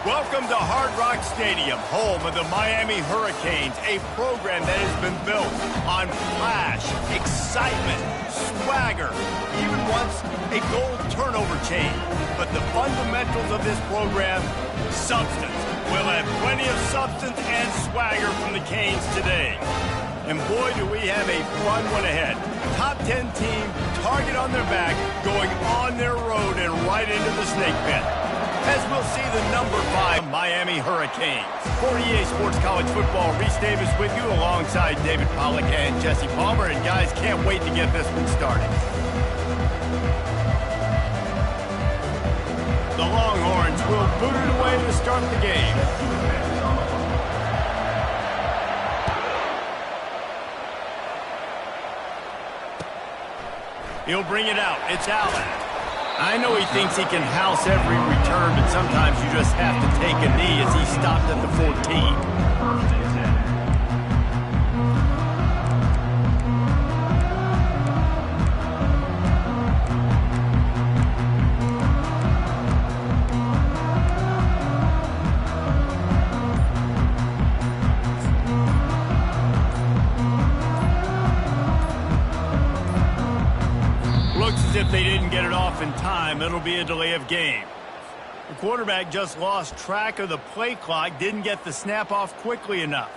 Welcome to Hard Rock Stadium, home of the Miami Hurricanes, a program that has been built on flash, excitement, swagger, even once a goal turnover chain. But the fundamentals of this program, substance. We'll have plenty of substance and swagger from the Canes today. And boy, do we have a fun one ahead. Top 10 team, target on their back, going on their road and right into the snake pit. As we'll see the number 5 Miami Hurricanes. For EA Sports College Football, Reese Davis with you alongside David Pollack and Jesse Palmer. And guys, can't wait to get this one started. The Longhorns will boot it away to start the game. He'll bring it out. It's Allen. I know he thinks he can house every return, but sometimes you just have to take a knee as he stopped at the 14. If they didn't get it off in time, it'll be a delay of game. The quarterback just lost track of the play clock, didn't get the snap off quickly enough.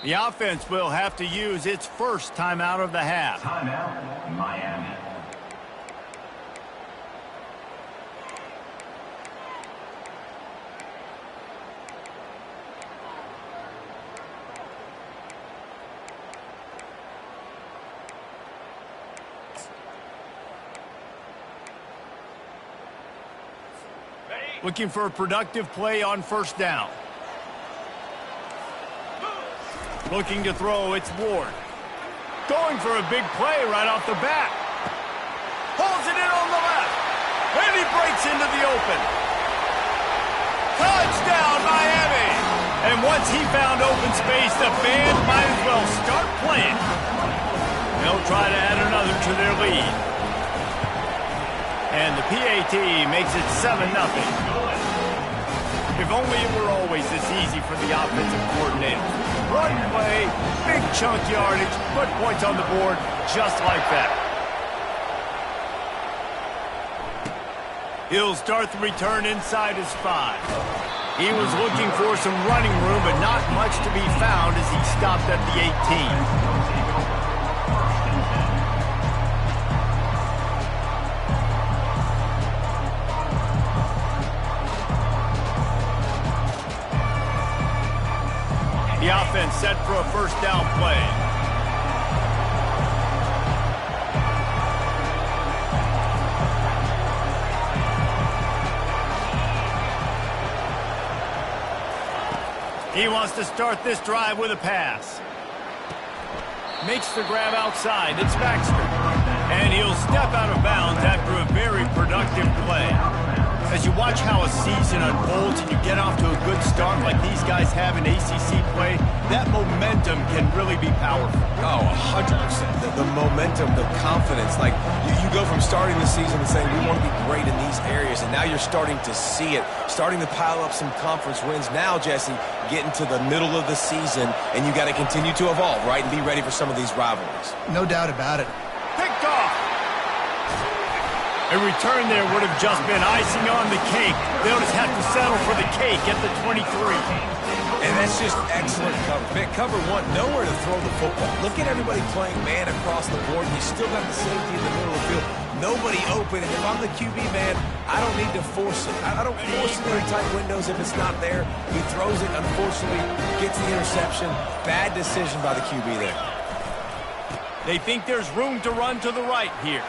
The offense will have to use its first timeout of the half. Timeout, Miami. Looking for a productive play on first down. Looking to throw, it's Ward. Going for a big play right off the bat. Pulls it in on the left. And he breaks into the open. Touchdown, Miami! And once he found open space, the band might as well start playing. They'll try to add another to their lead. And the PAT makes it 7-0. If only it were always this easy for the offensive coordinator. Run play, big chunk yardage, put points on the board just like that. He'll start the return inside his 5. He was looking for some running room, but not much to be found as he stopped at the 18. The offense set for a first down play. He wants to start this drive with a pass. Makes the grab outside. It's Baxter. And he'll step out of bounds after a very productive play. As you watch how a season unfolds and you get off to a good start like these guys have in ACC play, that momentum can really be powerful. Oh, 100%. The momentum, the confidence. Like, you go from starting the season and saying, we want to be great in these areas, and now you're starting to see it, starting to pile up some conference wins. Now, Jesse, getting to the middle of the season, and you got to continue to evolve, right, and be ready for some of these rivalries. No doubt about it. Picked off. A return there would have just been icing on the cake. They'll just have to settle for the cake at the 23. And that's just excellent cover. Man, cover one, nowhere to throw the football. Look at everybody playing man across the board. You still got the safety in the middle of the field. Nobody open. And if I'm the QB, man, I don't need to force it. I don't force it in tight windows if it's not there. He throws it, unfortunately, gets the interception. Bad decision by the QB there. They think there's room to run to the right here.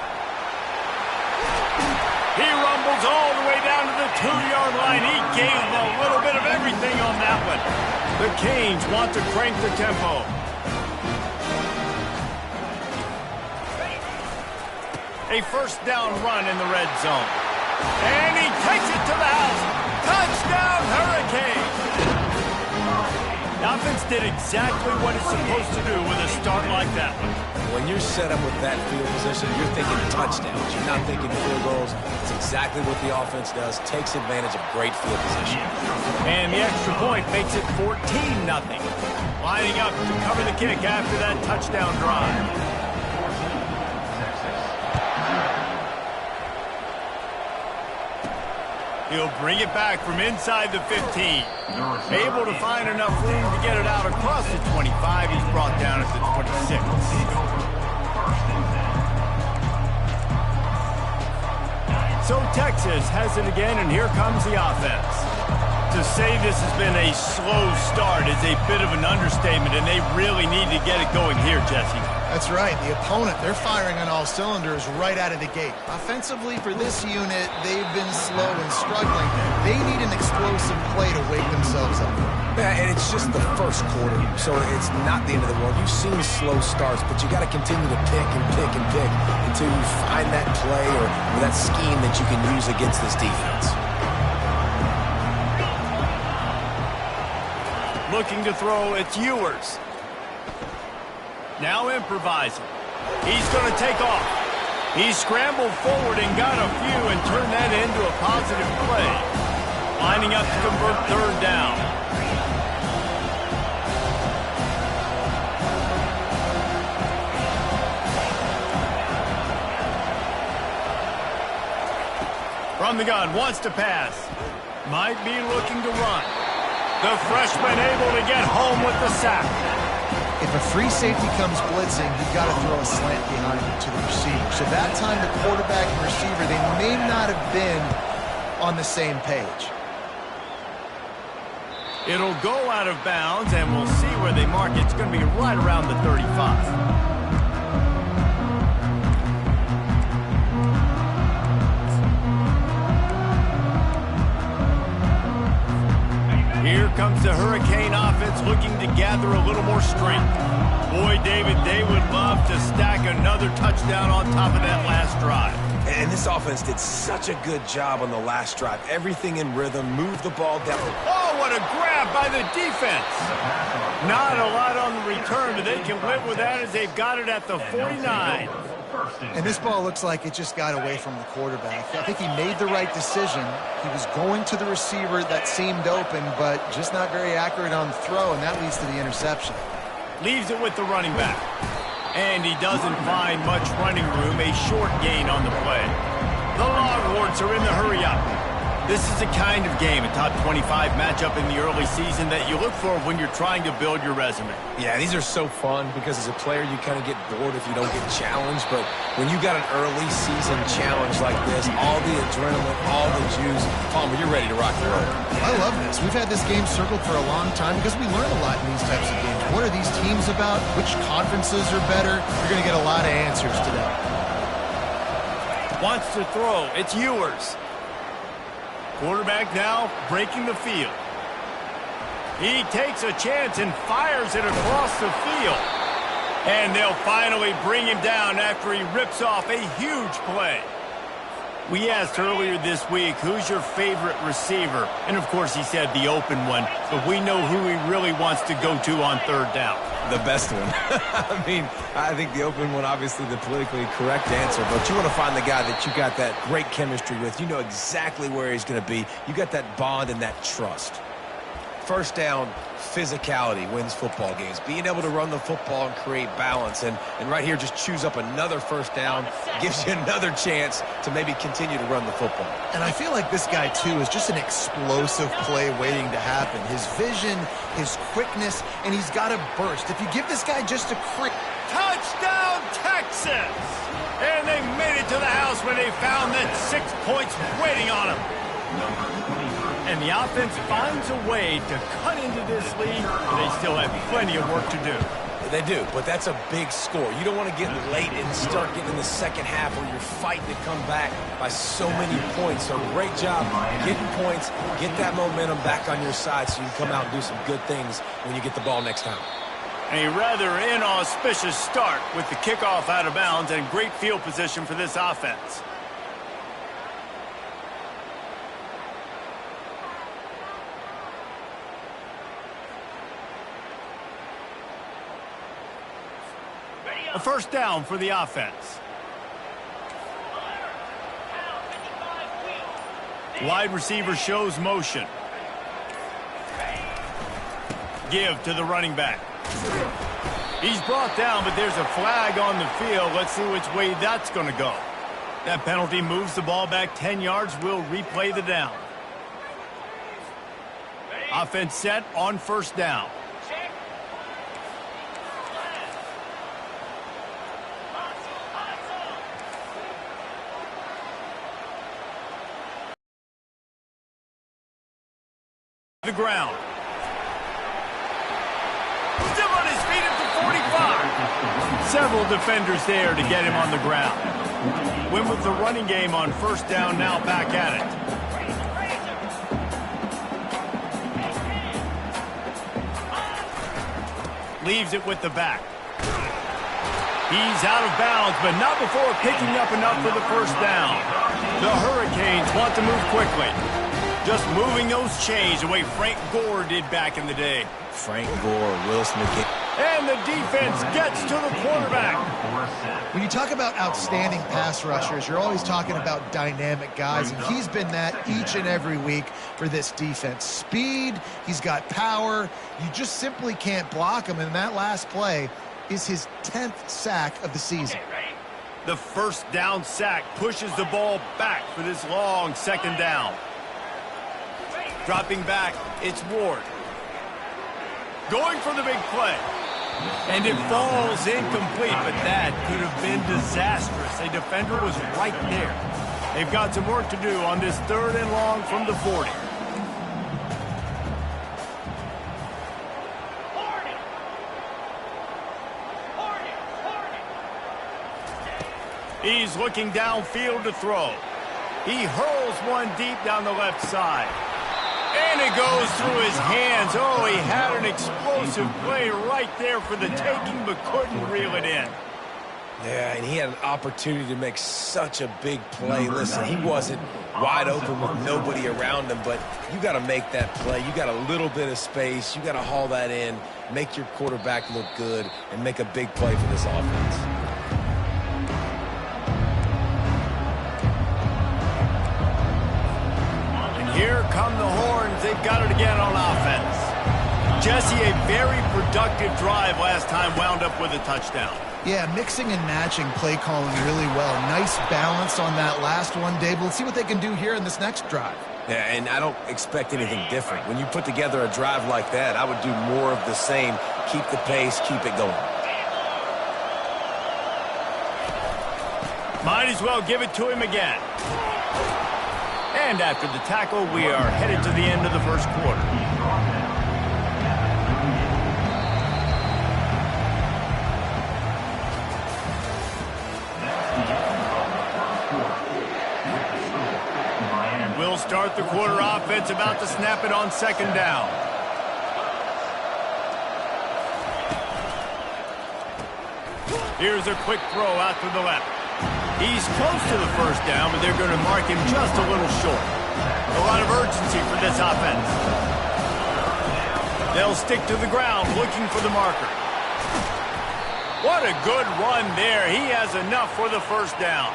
He rumbles all the way down to the 2-yard line. He gave a little bit of everything on that one. The Canes want to crank the tempo. A first down run in the red zone. And he takes it to the house. Touchdown, Hurricane! The offense did exactly what it's supposed to do with a start like that one. When you're set up with that field position, you're thinking touchdowns. You're not thinking field goals. It's exactly what the offense does. Takes advantage of great field position. And the extra point makes it 14-0. Lining up to cover the kick after that touchdown drive. He'll bring it back from inside the 15. Able to find enough room to get it out across the 25. He's brought down at the 26. So Texas has it again, and here comes the offense. To say this has been a slow start is a bit of an understatement, and they really need to get it going here, Jesse. That's right. The opponent, they're firing on all cylinders right out of the gate. Offensively, for this unit, they've been slow and struggling. They need an explosive play to wake themselves up. Yeah, and it's just the first quarter, so it's not the end of the world. You've seen slow starts, but you got to continue to pick and pick and pick until you find that play or that scheme that you can use against this defense. Looking to throw, it's Ewers. Now improvising. He's going to take off. He scrambled forward and got a few and turned that into a positive play. Lining up to convert third down. From the gun, wants to pass. Might be looking to run. The freshman able to get home with the sack. If a free safety comes blitzing, you've got to throw a slant behind it to the receiver. So that time, the quarterback and receiver, they may not have been on the same page. It'll go out of bounds, and we'll see where they mark it. It's going to be right around the 35. Here comes the Hurricane offense looking to gather a little more strength. Boy, David, they would love to stack another touchdown on top of that last drive. And this offense did such a good job on the last drive. Everything in rhythm, moved the ball down. Oh, what a grab by the defense. Not a lot on the return, but they can live with that as they've got it at the 49. And this ball looks like it just got away from the quarterback. I think he made the right decision. He was going to the receiver that seemed open, but just not very accurate on the throw, and that leads to the interception. Leaves it with the running back. And he doesn't find much running room, a short gain on the play. The Longhorns are in the hurry-up. This is the kind of game, a top 25 matchup in the early season that you look for when you're trying to build your resume. Yeah, these are so fun because as a player, you kind of get bored if you don't get challenged. But when you got an early season challenge like this, all the adrenaline, all the juice, Palmer, you're ready to rock and roll. I love this. We've had this game circled for a long time because we learn a lot in these types of games. What are these teams about? Which conferences are better? You're going to get a lot of answers today. Wants to throw. It's Ewers. Quarterback now breaking the field. He takes a chance and fires it across the field. And they'll finally bring him down after he rips off a huge play. We asked earlier this week, who's your favorite receiver? And, of course, he said the open one. But we know who he really wants to go to on third down. The best one. I mean, I think the open one, obviously the politically correct answer, but you want to find the guy that you got that great chemistry with. You know exactly where he's going to be. You got that bond and that trust. First down, physicality wins football games. Being able to run the football and create balance. And right here, just choose up another first down. Gives you another chance to maybe continue to run the football. And I feel like this guy, too, is just an explosive play waiting to happen. His vision, his quickness, and he's got a burst. If you give this guy just a quick... Touchdown, Texas! And they made it to the house when they found that 6 points waiting on them. And the offense finds a way to cut into this lead, but they still have plenty of work to do. They do, but that's a big score. You don't want to get late and start getting in the second half where you're fighting to come back by so many points. So great job getting points, get that momentum back on your side so you can come out and do some good things when you get the ball next time. A rather inauspicious start with the kickoff out of bounds and great field position for this offense. A first down for the offense. Wide receiver shows motion. Give to the running back. He's brought down, but there's a flag on the field. Let's see which way that's going to go. That penalty moves the ball back 10 yards. We'll replay the down. Offense set on first down. The ground. Still on his feet at the 45. Several defenders there to get him on the ground. Win with the running game on first down, now back at it. Leaves it with the back. He's out of bounds, but not before picking up enough for the first down. The Hurricanes want to move quickly. Just moving those chains the way Frank Gore did back in the day. Frank Gore, Will Smith. And the defense gets to the quarterback. When you talk about outstanding pass rushers, you're always talking about dynamic guys, and he's been that each and every week for this defense. Speed, he's got power. You just simply can't block him, and that last play is his 10th sack of the season. The first down sack pushes the ball back for this long second down. Dropping back, it's Ward. Going for the big play. And it falls incomplete, but that could have been disastrous. A defender was right there. They've got some work to do on this third and long from the 40. He's looking downfield to throw. He hurls one deep down the left side. And it goes through his hands. Oh, he had an explosive play right there for the taking, but couldn't reel it in. Yeah, and he had an opportunity to make such a big play. Listen, he wasn't wide open with nobody around him, but you got to make that play. You got a little bit of space. You got to haul that in, make your quarterback look good, and make a big play for this offense. Here come the horns. They've got it again on offense. Jesse, a very productive drive last time, wound up with a touchdown. Yeah, mixing and matching play calling really well. Nice balance on that last one, Dave. Let's see what they can do here in this next drive. Yeah, and I don't expect anything different. When you put together a drive like that, I would do more of the same. Keep the pace, keep it going. Might as well give it to him again. And after the tackle, we are headed to the end of the first quarter. We'll start the quarter offense, about to snap it on second down. Here's a quick throw out to the left. He's close to the first down, but they're going to mark him just a little short. A lot of urgency for this offense. They'll stick to the ground looking for the marker. What a good run there. He has enough for the first down.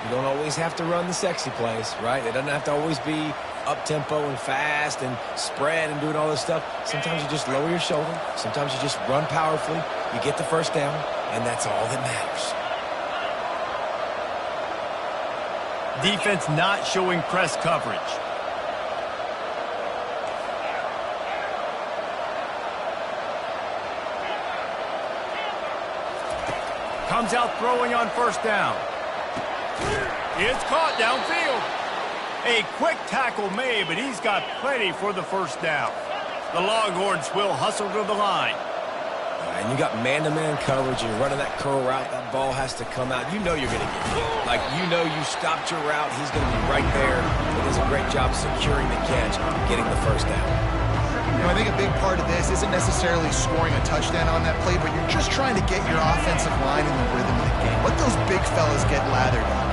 You don't always have to run the sexy plays, right? It doesn't have to always be up-tempo and fast and spread and doing all this stuff. Sometimes you just lower your shoulder. Sometimes you just run powerfully. You get the first down, and that's all that matters. Defense not showing press coverage. Comes out throwing on first down. It's caught downfield. A quick tackle made, but he's got plenty for the first down. The Longhorns will hustle to the line. And you got man-to-man coverage. You're running that curl route. That ball has to come out. You know you're going to get hit. Like, you know you stopped your route. He's going to be right there. He does a great job securing the catch, getting the first down. I think a big part of this isn't necessarily scoring a touchdown on that play, but you're just trying to get your offensive line in the rhythm of the game. Let those big fellas get lathered up.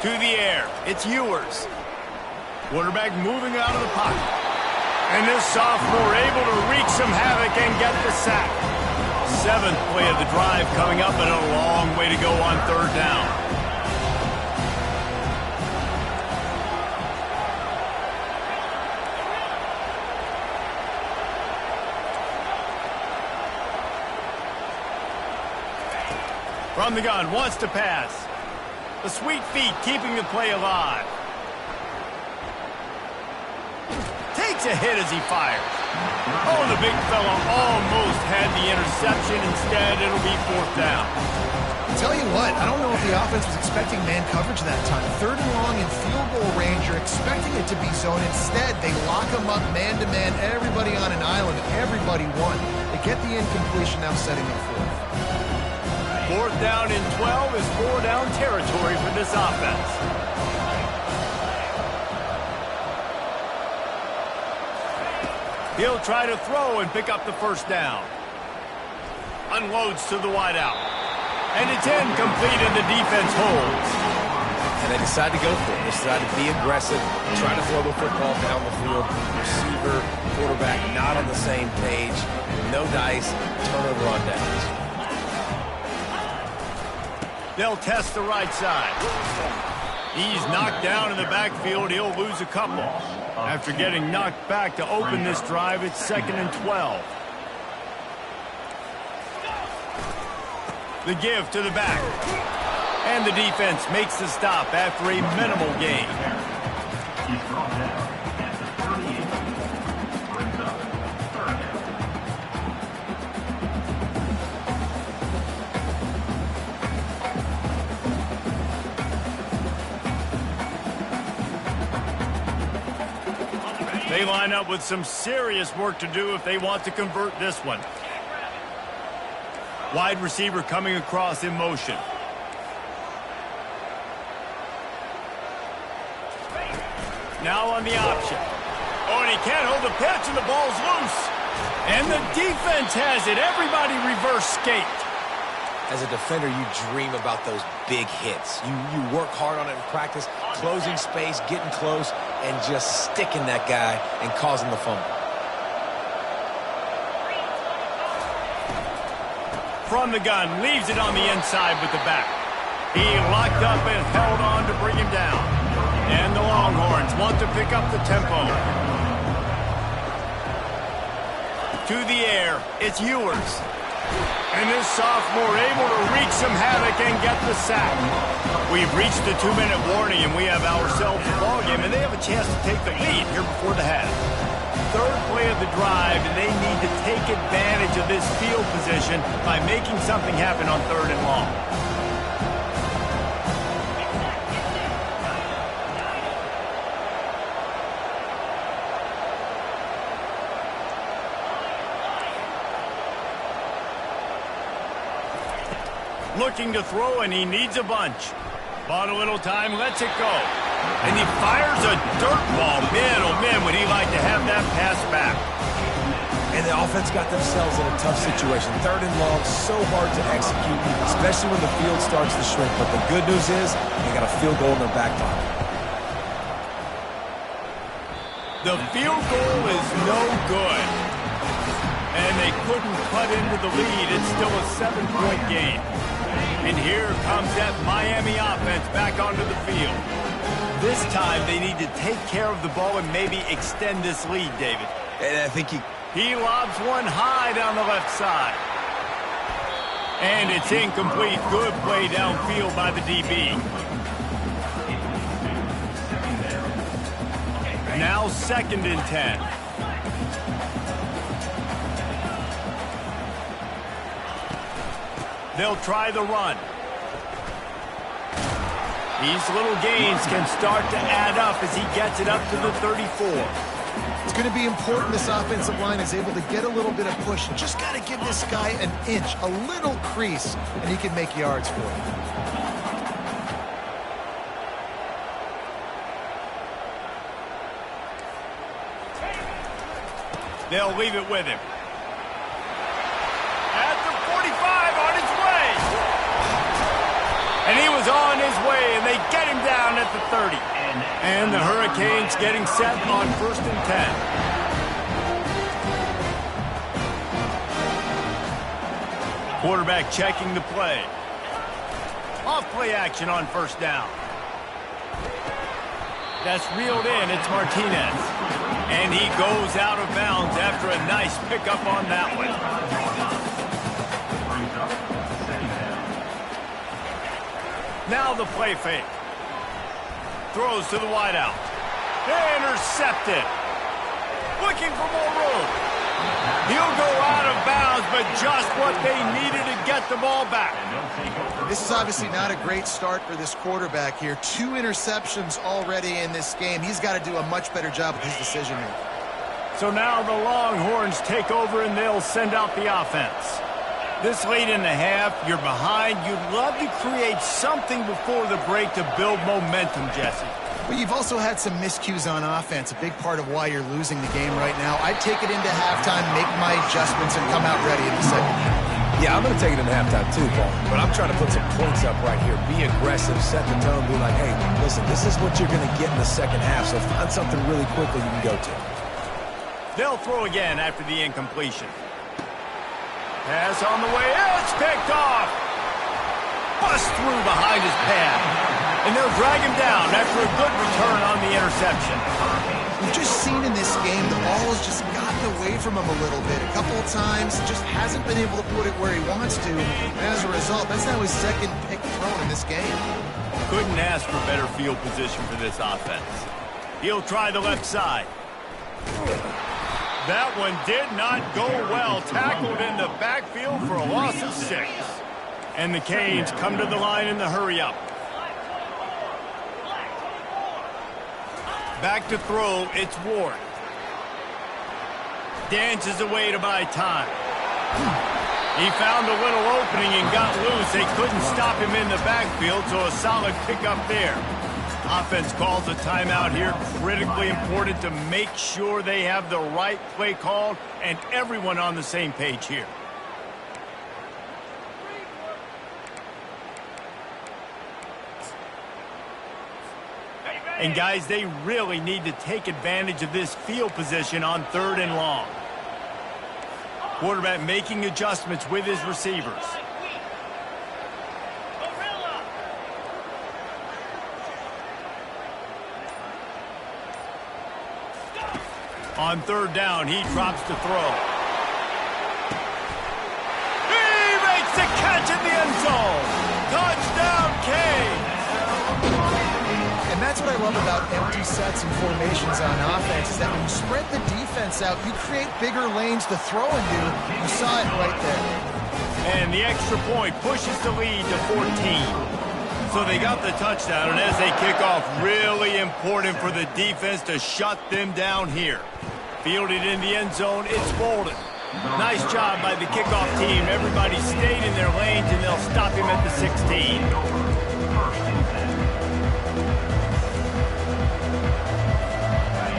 To the air, it's Ewers. Quarterback moving out of the pocket. And this sophomore able to wreak some havoc and get the sack. 7th play of the drive coming up, and a long way to go on 3rd down. From the gun, wants to pass. The sweet feet keeping the play alive. Takes a hit as he fires. Oh, the big fella almost had the interception. Instead, it'll be 4th down. I'll tell you what, I don't know if the offense was expecting man coverage that time. 3rd and long in field goal range, you're expecting it to be zone. Instead, they lock them up man-to-man, everybody on an island, everybody won. They get the incompletion, now setting up 4th. 4th down and 12 is 4-down territory for this offense. He'll try to throw and pick up the 1st down. Unloads to the wideout. And it's incomplete, and the defense holds. And they decide to go for it. They decide to be aggressive, try to throw the football down the field. Receiver, quarterback not on the same page. No dice, turnover on downs. They'll test the right side. He's knocked down in the backfield. He'll lose a couple. After getting knocked back to open this drive, it's 2nd and 12. The give to the back. And the defense makes the stop after a minimal gain. He's brought down at the 38. Brings up 3rd down. They line up with some serious work to do if they want to convert this one. Wide receiver coming across in motion. Now on the option. Oh, and he can't hold the pitch, and the ball's loose. And the defense has it. Everybody reverse skate. As a defender, you dream about those big hits. You work hard on it in practice, closing space, getting close, and just sticking that guy and causing the fumble. From the gun, leaves it on the inside with the back. He locked up and held on to bring him down. And the Longhorns want to pick up the tempo. To the air, it's Ewers. And this sophomore able to wreak some havoc and get the sack. We've reached the 2-minute warning, and we have ourselves a ball game, and they have a chance to take the lead here before the half. 3rd play of the drive, and they need to take advantage of this field position by making something happen on 3rd and long. Looking to throw, and he needs a bunch. Bought a little time, lets it go. And he fires a dirt ball. Man, oh man, would he like to have that pass back. And the offense got themselves in a tough situation. 3rd and long, so hard to execute, especially when the field starts to shrink. But the good news is they got a field goal in their back pocket. The field goal is no good. And they couldn't cut into the lead. It's still a 7-point game. And here comes that Miami offense back onto the field. This time they need to take care of the ball and maybe extend this lead, David. And I think he lobs one high down the left side. And it's incomplete. Good play downfield by the DB. Now 2nd and 10. They'll try the run. These little gains can start to add up as he gets it up to the 34. It's going to be important this offensive line is able to get a little bit of push. Just got to give this guy an inch, a little crease, and he can make yards for it. They'll leave it with him. At the 45, on his way. And he was on his way, and they get him down at the 30. And the Hurricanes getting set on 1st and 10. Quarterback checking the play. Off play action on 1st down. That's reeled in. It's Martinez. And he goes out of bounds after a nice pickup on that one. Now the play fake. Throws to the wideout. Intercepted. Looking for more room. He'll go out of bounds, but just what they needed to get the ball back. This is obviously not a great start for this quarterback here. 2 interceptions already in this game. He's got to do a much better job with his decision making. So now the Longhorns take over and they'll send out the offense. This late in the half, you're behind. You'd love to create something before the break to build momentum, Jesse. But you've also had some miscues on offense, a big part of why you're losing the game right now. I'd take it into halftime, make my adjustments, and come out ready in the second half. Yeah, I'm going to take it in halftime too, Paul. But I'm trying to put some points up right here. Be aggressive, set the tone, be like, hey, listen, this is what you're going to get in the second half, so find something really quickly you can go to. They'll throw again after the incompletion. Pass on the way. It's picked off. Bust through behind his pad. And they'll drag him down after a good return on the interception. We've just seen in this game the ball has just gotten away from him a little bit. A couple of times, just hasn't been able to put it where he wants to. And as a result, that's now his second pick thrown in this game. Couldn't ask for better field position for this offense. He'll try the left side. That one did not go well. Tackled in the backfield for a loss of 6. And the Canes come to the line in the hurry-up. Back to throw, it's Ward. Dances away to buy time. He found a little opening and got loose. They couldn't stop him in the backfield, so a solid pickup there. Offense calls a timeout here. Critically important to make sure they have the right play called and everyone on the same page here. And guys, they really need to take advantage of this field position on 3rd and long. Quarterback making adjustments with his receivers. On 3rd down, he drops to throw. He makes the catch in the end zone. Touchdown, Canes. And that's what I love about empty sets and formations on offense, is that when you spread the defense out, you create bigger lanes to throw into. You saw it right there. And the extra point pushes the lead to 14. So they got the touchdown, and as they kick off, really important for the defense to shut them down here. Fielded in the end zone, it's Bolden. Nice job by the kickoff team. Everybody stayed in their lanes, and they'll stop him at the 16.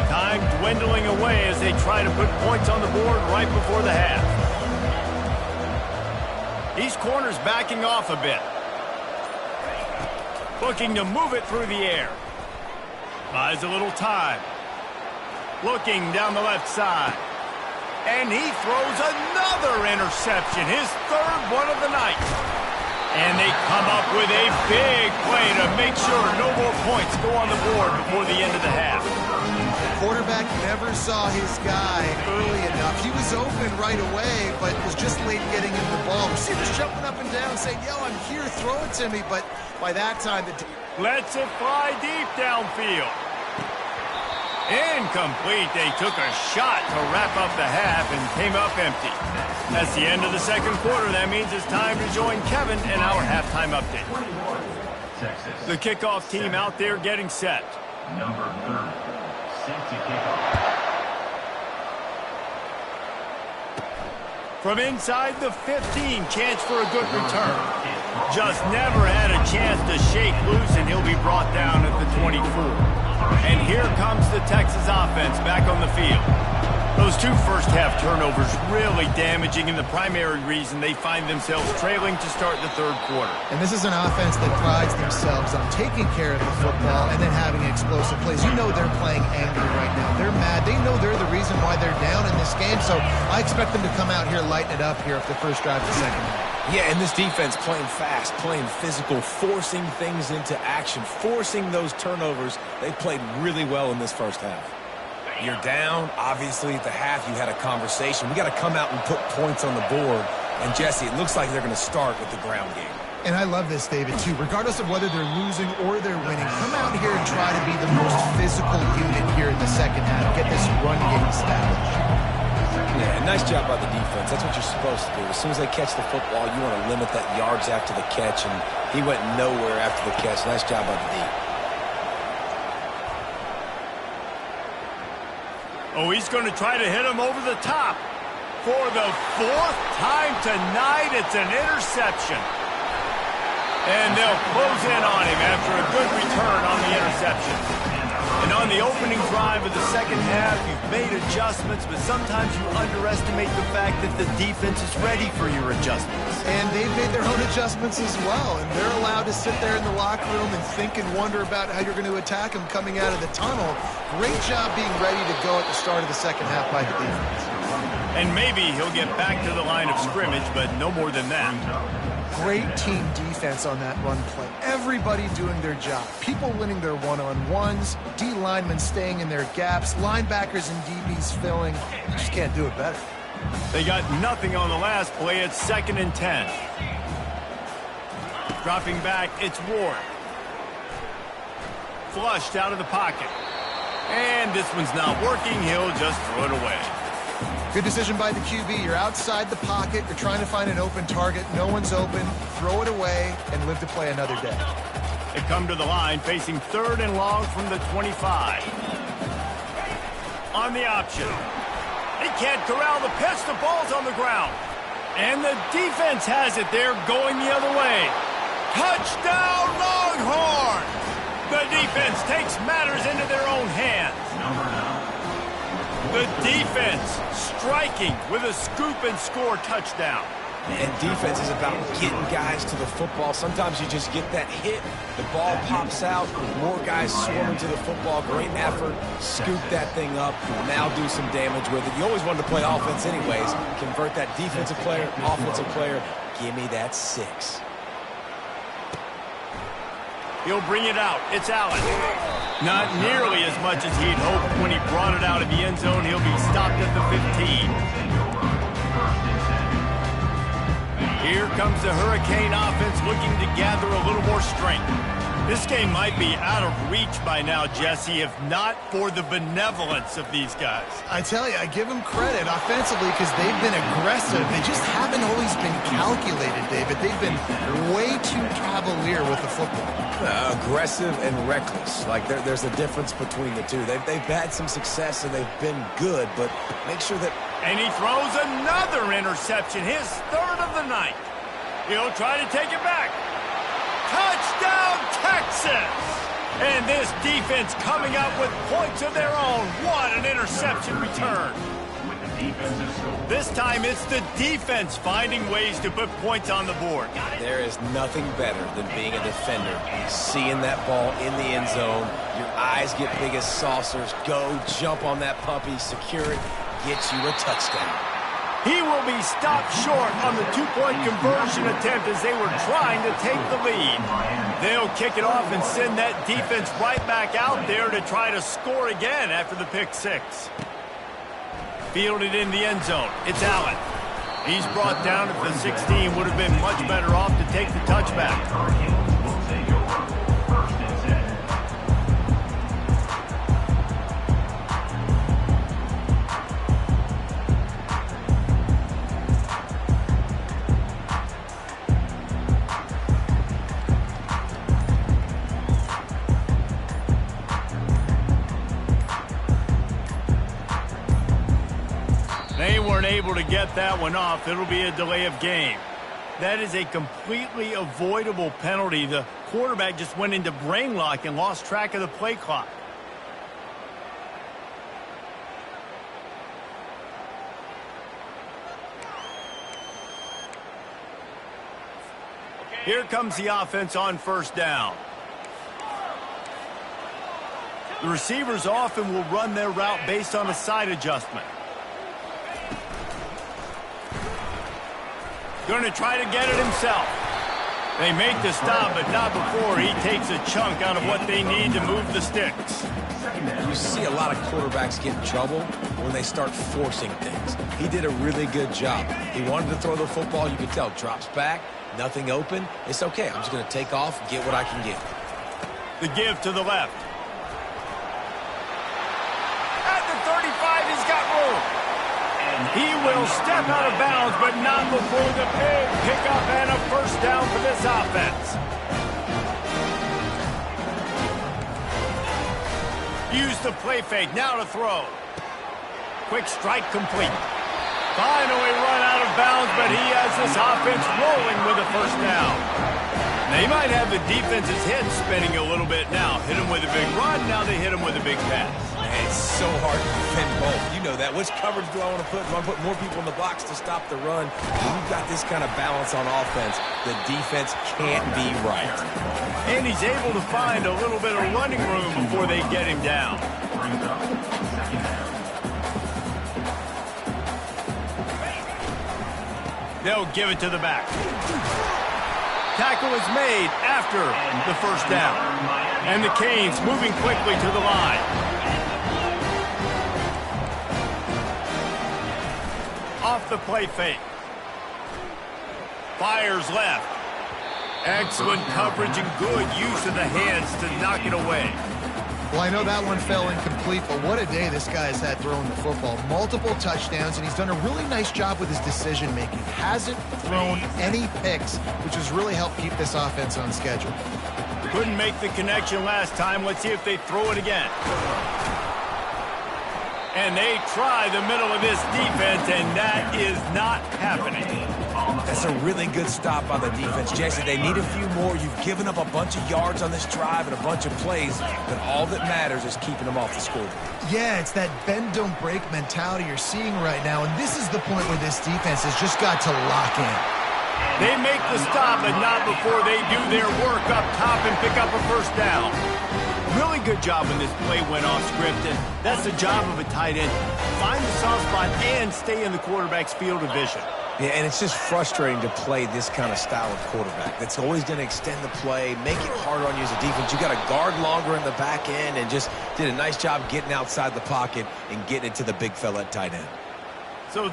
Time dwindling away as they try to put points on the board right before the half. These corners backing off a bit. Looking to move it through the air. Buys a little time. Looking down the left side. And he throws another interception, his 3rd one of the night. And they come up with a big play to make sure no more points go on the board before the end of the half. Quarterback never saw his guy early enough. He was open right away, but was just late getting him the ball. Receivers jumping up and down saying, yo, I'm here, throw it to me. But by that time, lets it fly deep downfield. Incomplete. They took a shot to wrap up the half and came up empty. That's the end of the second quarter. That means it's time to join Kevin in our halftime update. The kickoff team out there getting set. Number 30, set to kick off. From inside the 15, chance for a good return. Just never had a chance to shake loose, and he'll be brought down at the 24. And here comes the Texas offense back on the field. Those two first-half turnovers really damaging, and the primary reason they find themselves trailing to start the third quarter. And this is an offense that prides themselves on taking care of the football and then having explosive plays. You know they're playing angry right now. They're mad. They know they're the reason why they're down in this game, so I expect them to come out here, lighten it up here after the first drive of the second half. Yeah, and this defense playing fast, playing physical, forcing things into action, forcing those turnovers. They played really well in this first half. You're down. Obviously, at the half, you had a conversation. We got to come out and put points on the board. And, Jesse, it looks like they're going to start with the ground game. And I love this, David, too. Regardless of whether they're losing or they're winning, come out here and try to be the most physical unit here in the second half. Get this run game established. Yeah, nice job by the defense. That's what you're supposed to do. As soon as they catch the football, you want to limit that yards after the catch, and he went nowhere after the catch. Nice job by the D. Oh, he's going to try to hit him over the top. For the fourth time tonight, it's an interception. And they'll close in on him after a good return on the interception. And on the opening drive of the second half, you've made adjustments, but sometimes you underestimate the fact that the defense is ready for your adjustments. And they've made their own adjustments as well, and they're allowed to sit there in the locker room and think and wonder about how you're going to attack them coming out of the tunnel. Great job being ready to go at the start of the second half by the defense. And maybe he'll get back to the line of scrimmage, but no more than that. Great team defense on that run play. Everybody doing their job. People winning their one-on-ones, D linemen staying in their gaps, linebackers and DBs filling. You just can't do it better. They got nothing on the last play. It's 2nd and 10. Dropping back, it's Ward. Flushed out of the pocket. And this one's not working. He'll just throw it away. Good decision by the QB. You're outside the pocket. You're trying to find an open target. No one's open. Throw it away and live to play another day. They come to the line facing 3rd and long from the 25. On the option. They can't corral the pitch. The ball's on the ground. And the defense has it. They're going the other way. Touchdown, Longhorns! The defense takes matters into their own hands. The defense striking with a scoop and score touchdown. And defense is about getting guys to the football. Sometimes you just get that hit, the ball pops out, more guys swarming to the football. Great effort, scoop that thing up, now do some damage with it. You always wanted to play offense anyways. Convert that defensive player, offensive player. Give me that 6. He'll bring it out. It's Allen. Not nearly as much as he'd hoped when he brought it out of the end zone. He'll be stopped at the 15. Here comes the Hurricane offense looking to gather a little more strength. This game might be out of reach by now, Jesse, if not for the benevolence of these guys. I tell you, I give them credit offensively because they've been aggressive. They just haven't always been calculated, David. They've been way too cavalier with the football. Aggressive and reckless. Like there's a difference between the two. They've had some success and they've been good, but make sure that... And he throws another interception, his 3rd of the night. He'll try to take it back. Touchdown, Texas! And this defense coming up with points of their own. What an interception return. This time it's the defense finding ways to put points on the board. There is nothing better than being a defender. Seeing that ball in the end zone, your eyes get big as saucers. Go, jump on that puppy, secure it, get you a touchdown. He will be stopped short on the 2-point conversion attempt as they were trying to take the lead. They'll kick it off and send that defense right back out there to try to score again after the pick 6. Fielded in the end zone. It's Allen. He's brought down at the 16. Would have been much better off to take the touchback. They weren't able to get that one off. It'll be a delay of game. That is a completely avoidable penalty. The quarterback just went into brain lock and lost track of the play clock. Here comes the offense on first down. The receivers often will run their route based on a side adjustment. Going to try to get it himself. They make the stop, but not before he takes a chunk out of what they need to move the sticks. You see a lot of quarterbacks get in trouble when they start forcing things. He did a really good job. He wanted to throw the football. You could tell. Drops back, nothing open. It's okay. I'm just going to take off, get what I can get. The give to the left. At the 35, he's got room. He will step out of bounds, but not before the big pickup and a first down for this offense. Use the play fake, now to throw. Quick strike complete. Finally run out of bounds, but he has this offense rolling with a first down. Now, you might have the defense's head spinning a little bit now. Hit him with a big run, now they hit him with a big pass. Man, it's so hard to defend both. You know that. Which coverage do I want to put? Do I want to put more people in the box to stop the run? When you've got this kind of balance on offense, the defense can't be right. And he's able to find a little bit of running room before they get him down. They'll give it to the back. Tackle is made after the first down. And the Canes moving quickly to the line. Off the play fake. Fires left. Excellent coverage and good use of the hands to knock it away. Well, I know that one fell incomplete, but what a day this guy has had throwing the football. Multiple touchdowns, and he's done a really nice job with his decision-making. Hasn't thrown any picks, which has really helped keep this offense on schedule. Couldn't make the connection last time. Let's see if they throw it again. And they try the middle of this defense, and that is not happening. That's a really good stop by the defense, Jesse. They need a few more. You've given up a bunch of yards on this drive and a bunch of plays, but all that matters is keeping them off the scoreboard. Yeah, it's that bend, don't break mentality you're seeing right now, and this is the point where this defense has just got to lock in. They make the stop, but not before they do their work up top and pick up a first down. Really good job when this play went off script, and that's the job of a tight end. Find the soft spot and stay in the quarterback's field of vision. Yeah, and it's just frustrating to play this kind of style of quarterback. That's always going to extend the play, make it harder on you as a defense. You got to guard longer in the back end, and just did a nice job getting outside the pocket and getting it to the big fella at tight end. So